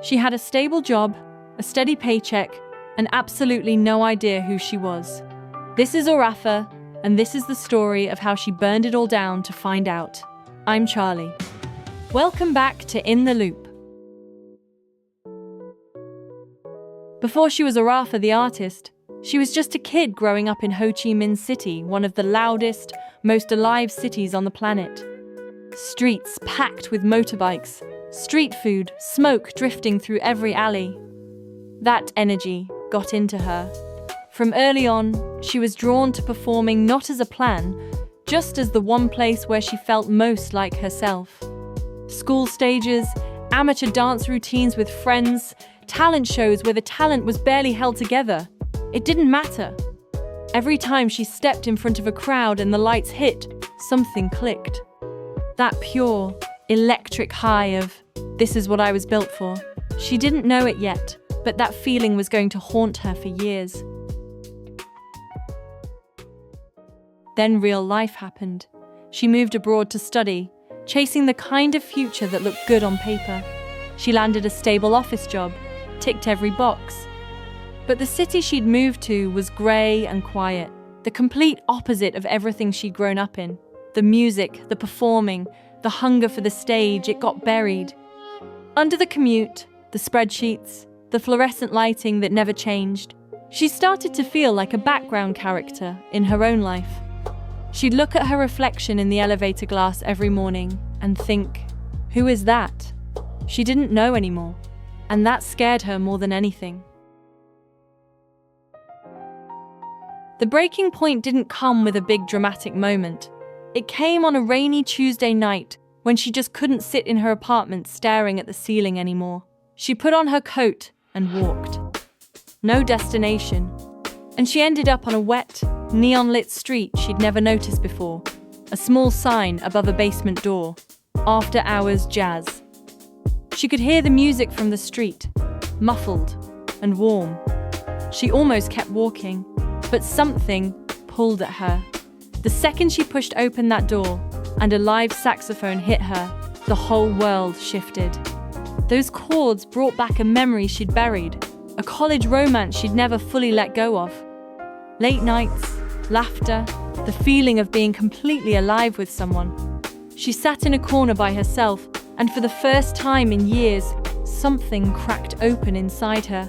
She had a stable job, a steady paycheck, and absolutely no idea who she was. This is Aurafa, and this is the story of how she burned it all down to find out. I'm Charlie. Welcome back to In the Loop. Before she was Aurafa the artist, she was just a kid growing up in Ho Chi Minh City, one of the loudest, most alive cities on the planet. Streets packed with motorbikes, street food, smoke drifting through every alley. That energy got into her. From early on, she was drawn to performing not as a plan, just as the one place where she felt most like herself. School stages, amateur dance routines with friends, talent shows where the talent was barely held together. It didn't matter. Every time she stepped in front of a crowd and the lights hit, something clicked. That pure, electric high of, this is what I was built for. She didn't know it yet, but that feeling was going to haunt her for years. Then real life happened. She moved abroad to study, chasing the kind of future that looked good on paper. She landed a stable office job, ticked every box. But the city she'd moved to was grey and quiet, the complete opposite of everything she'd grown up in. The music, the performing, the hunger for the stage, it got buried. Under the commute, the spreadsheets, the fluorescent lighting that never changed, she started to feel like a background character in her own life. She'd look at her reflection in the elevator glass every morning and think, who is that? She didn't know anymore, and that scared her more than anything. The breaking point didn't come with a big dramatic moment. It came on a rainy Tuesday night when she just couldn't sit in her apartment staring at the ceiling anymore. She put on her coat and walked. No destination. And she ended up on a wet, neon-lit street she'd never noticed before. A small sign above a basement door. After hours jazz. She could hear the music from the street, muffled and warm. She almost kept walking, but something pulled at her. The second she pushed open that door and a live saxophone hit her, the whole world shifted. Those chords brought back a memory she'd buried, a college romance she'd never fully let go of. Late nights, laughter, the feeling of being completely alive with someone. She sat in a corner by herself, and for the first time in years, something cracked open inside her.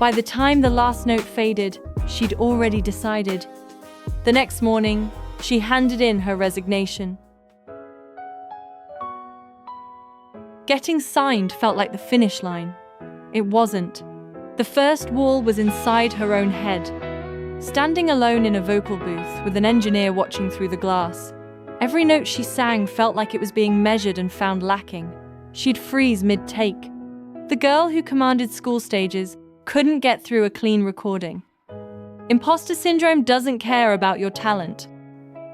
By the time the last note faded, she'd already decided. The next morning, she handed in her resignation. Getting signed felt like the finish line. It wasn't. The first wall was inside her own head. Standing alone in a vocal booth with an engineer watching through the glass, every note she sang felt like it was being measured and found lacking. She'd freeze mid-take. The girl who commanded school stages couldn't get through a clean recording. Imposter syndrome doesn't care about your talent.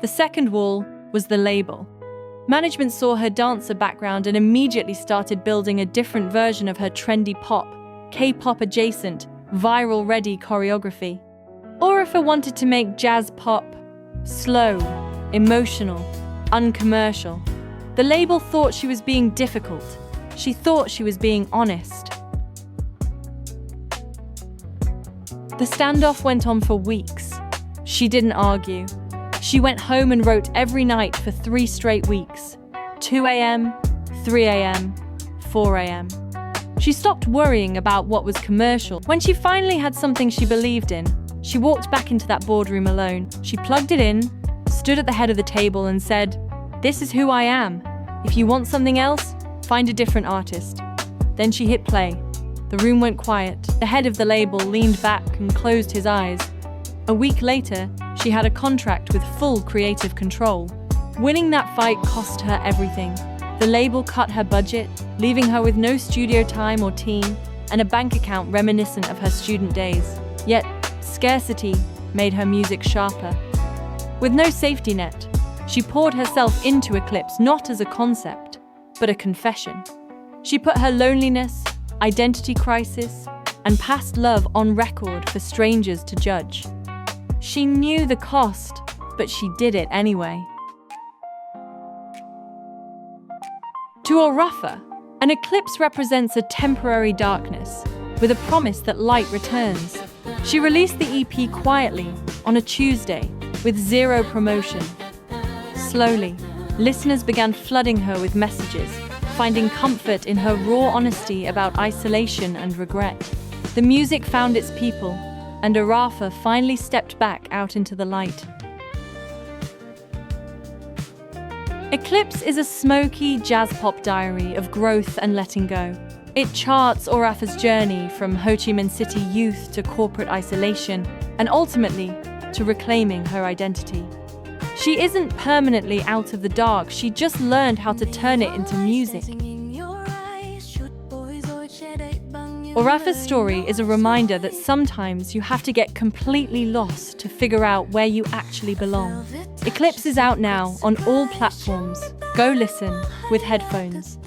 The second wall was the label. Management saw her dancer background and immediately started building a different version of her trendy pop, K-pop adjacent, viral-ready choreography. Aurafa wanted to make jazz pop slow, emotional, uncommercial. The label thought she was being difficult. She thought she was being honest. The standoff went on for weeks. She didn't argue. She went home and wrote every night for 3 straight weeks. 2 a.m., 3 a.m., 4 a.m. She stopped worrying about what was commercial. When she finally had something she believed in, she walked back into that boardroom alone. She plugged it in, stood at the head of the table and said, "This is who I am. If you want something else, find a different artist." Then she hit play. The room went quiet. The head of the label leaned back and closed his eyes. A week later, she had a contract with full creative control. Winning that fight cost her everything. The label cut her budget, leaving her with no studio time or team, and a bank account reminiscent of her student days. Yet, scarcity made her music sharper. With no safety net, she poured herself into Eclipse not as a concept, but a confession. She put her loneliness, identity crisis, and past love on record for strangers to judge. She knew the cost, but she did it anyway. To Aurafa, An eclipse represents a temporary darkness, with a promise that light returns. She released the EP quietly, on a Tuesday, with zero promotion. Slowly, listeners began flooding her with messages, finding comfort in her raw honesty about isolation and regret. The music found its people, and Aurafa finally stepped back out into the light. Eclipse is a smoky jazz pop diary of growth and letting go. It charts Aurafa's journey from Ho Chi Minh City youth to corporate isolation, and ultimately to reclaiming her identity. She isn't permanently out of the dark, she just learned how to turn it into music. Aurafa's story is a reminder that sometimes you have to get completely lost to figure out where you actually belong. Eclipse is out now on all platforms. Go listen with headphones.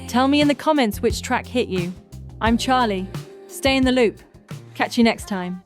Tell me in the comments which track hit you. I'm Charlie. Stay in the loop. Catch you next time.